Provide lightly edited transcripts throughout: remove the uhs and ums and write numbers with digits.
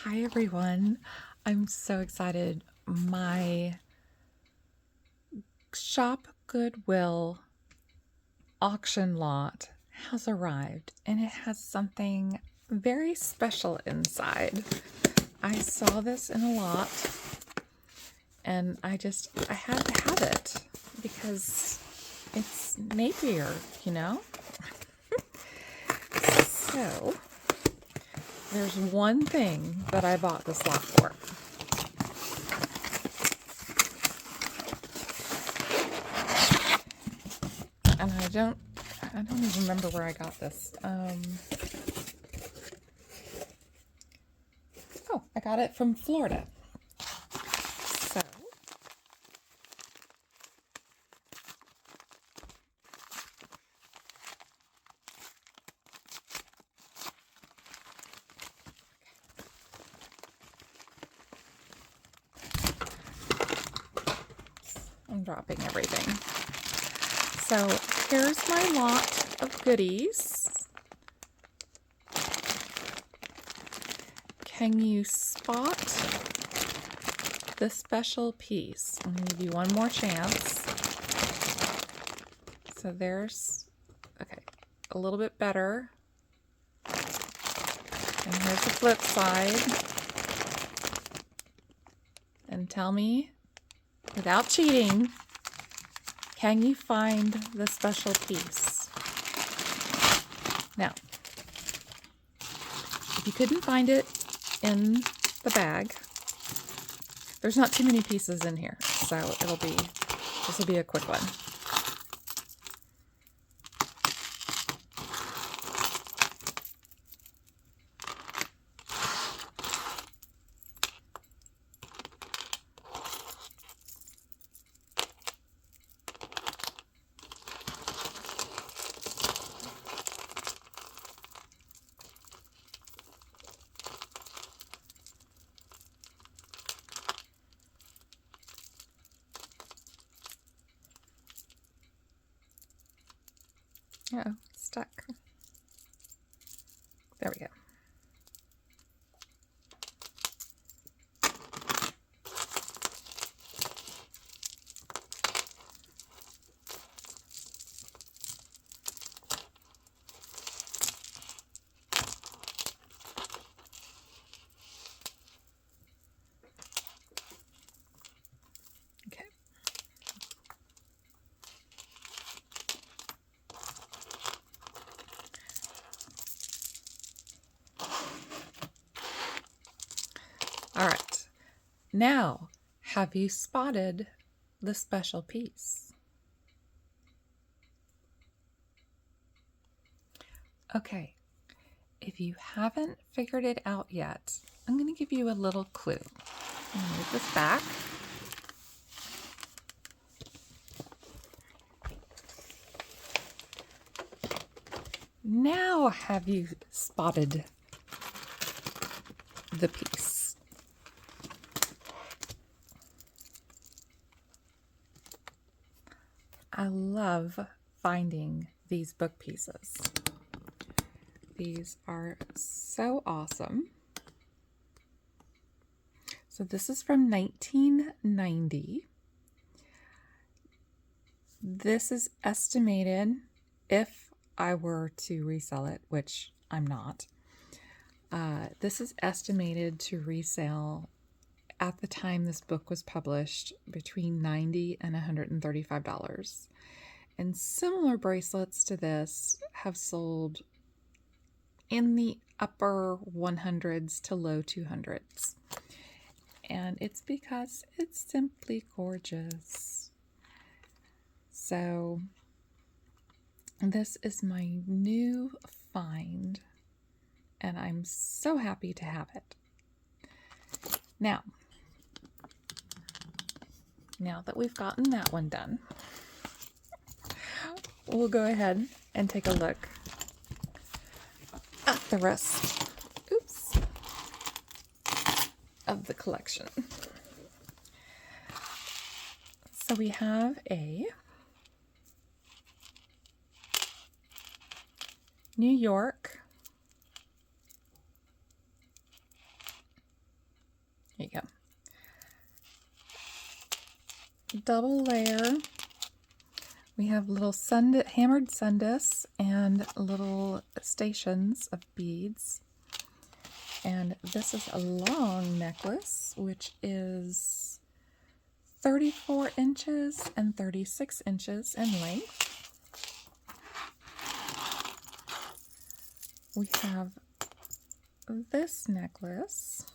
Hi everyone. I'm so excited. My Shop Goodwill auction lot has arrived and it has something very special inside. I saw this in a lot and I had to have it because it's Napier, you know? So, there's one thing that I bought this lot for. And I don't even remember where I got this. Oh, I got it from Florida. So, I'm dropping everything. So, here's my lot of goodies. Can you spot the special piece? I'm going to give you one more chance. So there's, okay, a little bit better. And here's the flip side. And tell me, without cheating, can you find the special piece? Now, if you couldn't find it in the bag, there's not too many pieces in here, so this will be a quick one. Uh-oh, it's stuck. There we go. Okay. All right. Now, have you spotted the special piece? Okay. If you haven't figured it out yet, I'm going to give you a little clue. I'm going to move this back. Now have you spotted the piece? I love finding these book pieces. These are so awesome. So this is from 1990. This is estimated, if I were to resell it, which I'm not, this is estimated to resell at the time this book was published between $90 and $135. And similar bracelets to this have sold in the upper 100s to low 200s. And it's because it's simply gorgeous. So this is my new find, and I'm so happy to have it. Now that we've gotten that one done, we'll go ahead and take a look at the rest, of the collection. So we have a New York There you go. Double layer. We have little hammered sundus and little stations of beads. And this is a long necklace, which is 34 inches and 36 inches in length. We have this necklace,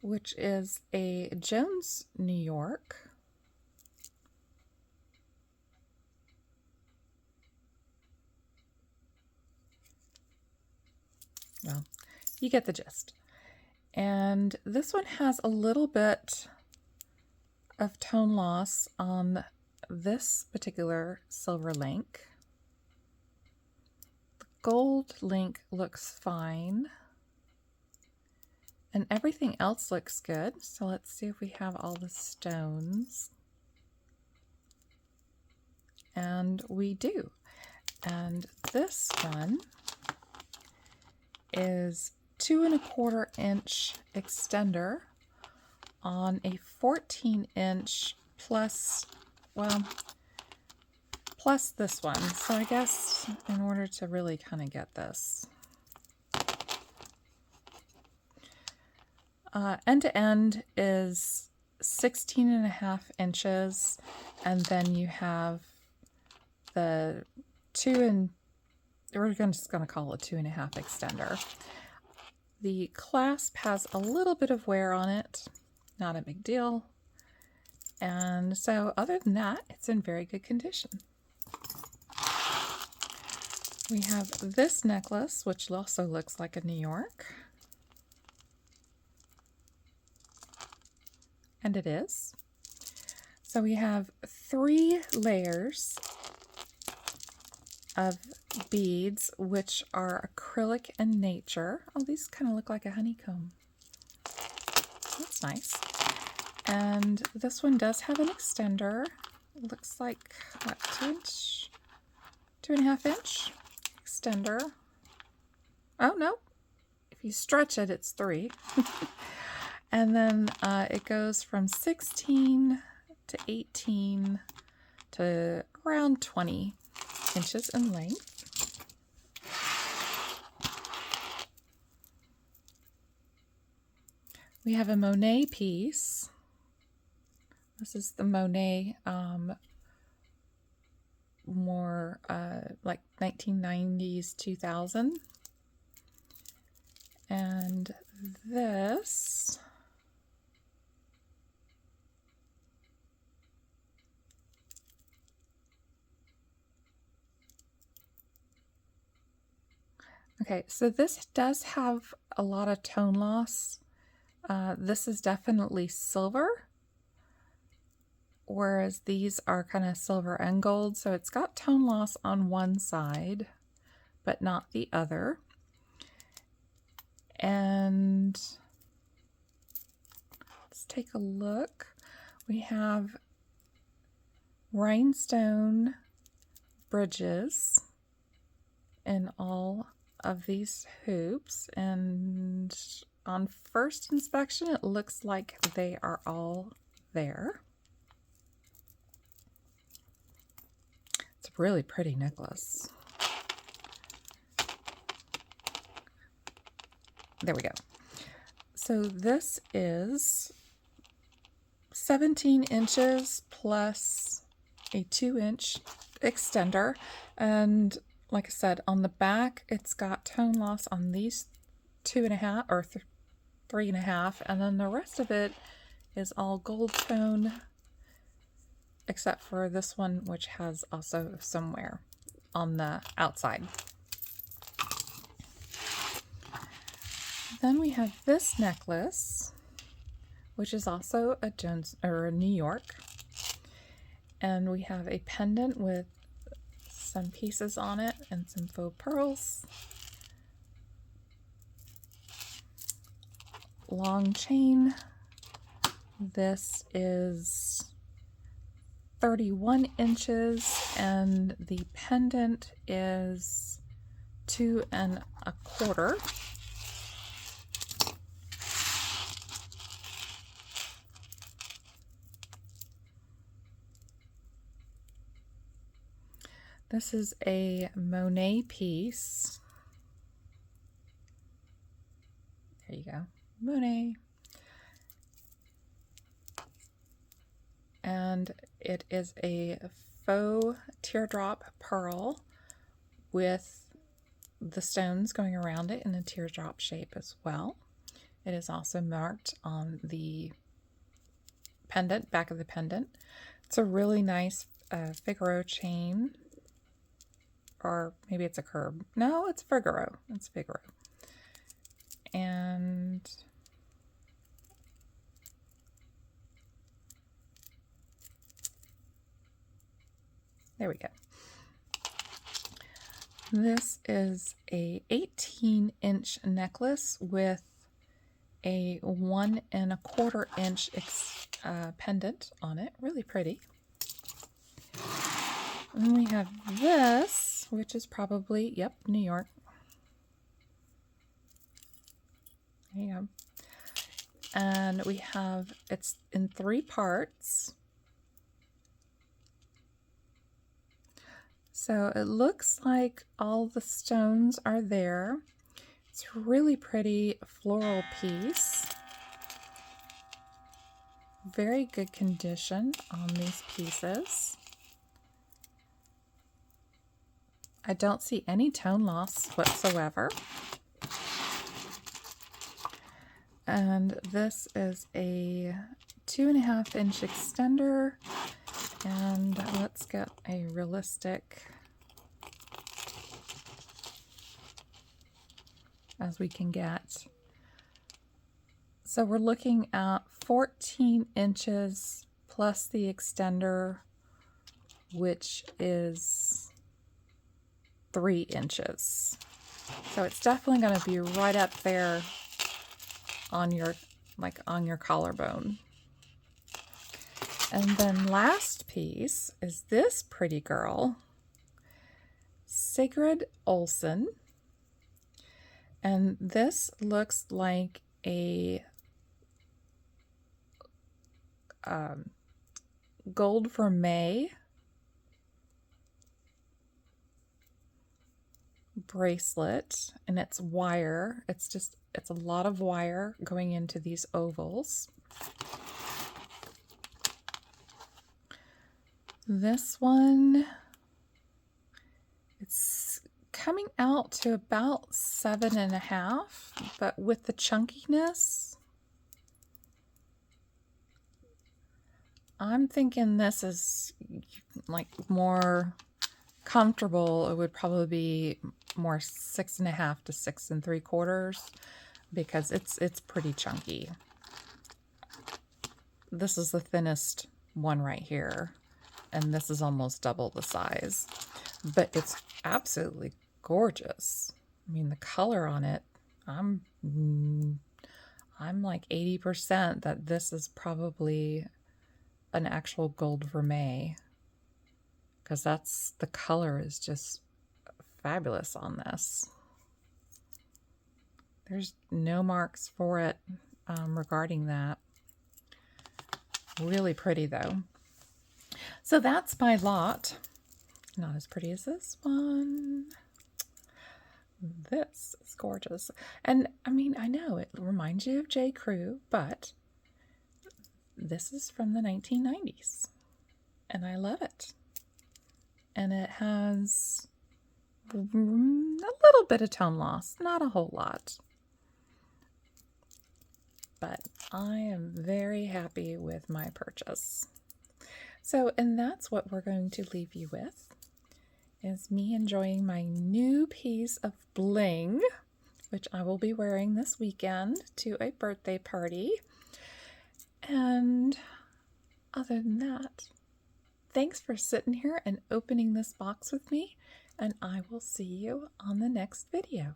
which is a Jones, New York. Well, you get the gist. And this one has a little bit of tone loss on this particular silver link. The gold link looks fine. And everything else looks good. So let's see if we have all the stones. And we do. And this one is 2¼ inch extender on a 14-inch plus this one. So I guess in order to really kind of get this, end to end is 16½ inches, and then you have the we're just going to call it 2½ extender. The clasp has a little bit of wear on it, not a big deal. And so other than that, it's in very good condition. We have this necklace, which also looks like a New York. And it is. So we have 3 layers of beads, which are acrylic in nature. Oh, these kind of look like a honeycomb. That's nice. And this one does have an extender. It looks like, what, 2-inch? 2½ inch extender. Oh, no. If you stretch it, it's 3. And then it goes from 16 to 18 to around 20 inches in length. We have a Monet piece. This is the Monet, more like 1990s, 2000. And this okay, so this does have a lot of tone loss. This is definitely silver, whereas these are kind of silver and gold. So it's got tone loss on one side, but not the other. And let's take a look. We have rhinestone bridges in all of these hoops, and on first inspection it looks like they are all there. It's a really pretty necklace. There we go. So this is 17 inches plus a 2-inch extender, and like I said, on the back it's got tone loss on these 2½ or 3½, and then the rest of it is all gold tone, except for this one, which has also some wear on the outside. Then we have this necklace, which is also a Jones or a New York, and we have a pendant with some pieces on it and some faux pearls. Long chain. This is 31 inches and the pendant is 2¼ This is a Monet piece. There you go, Monet. And it is a faux teardrop pearl with the stones going around it in a teardrop shape as well. It is also marked on the pendant, back of the pendant. It's a really nice Figaro chain, or maybe it's a curb. No, it's Figaro. It's Figaro. And there we go. This is a 18-inch necklace with a 1 1/4 inch pendant on it. Really pretty. And then we have this, which is probably, yep, New York. There you go. And we have, it's in 3 parts. So it looks like all the stones are there. It's a really pretty floral piece. Very good condition on these pieces. I don't see any tone loss whatsoever. And this is a 2.5 inch extender. And let's get a realistic as we can get. So we're looking at 14 inches plus the extender, which is 3 inches. So it's definitely going to be right up there on your, like on your collarbone. And then last piece is this pretty girl, Sigrid Olsen. And this looks like a gold vermeil bracelet, and it's wire. It's a lot of wire going into these ovals. This one, it's coming out to about 7.5, but with the chunkiness, I'm thinking this is like more comfortable. It would probably be more 6.5 to 6 3/4 because it's pretty chunky. This is the thinnest one right here, and this is almost double the size, but it's absolutely gorgeous. I mean, the color on it, I'm like 80% that this is probably an actual gold vermeil, because that's, the color is just fabulous on this. There's no marks for it regarding that. Really pretty though. So that's my lot. Not as pretty as this one. This is gorgeous. And I mean, I know it reminds you of J. Crew, but this is from the 1990s. And I love it. And it has a little bit of tone loss, not a whole lot. But I am very happy with my purchase. So, and that's what we're going to leave you with, is me enjoying my new piece of bling, which I will be wearing this weekend to a birthday party. And other than that, thanks for sitting here and opening this box with me, and I will see you on the next video.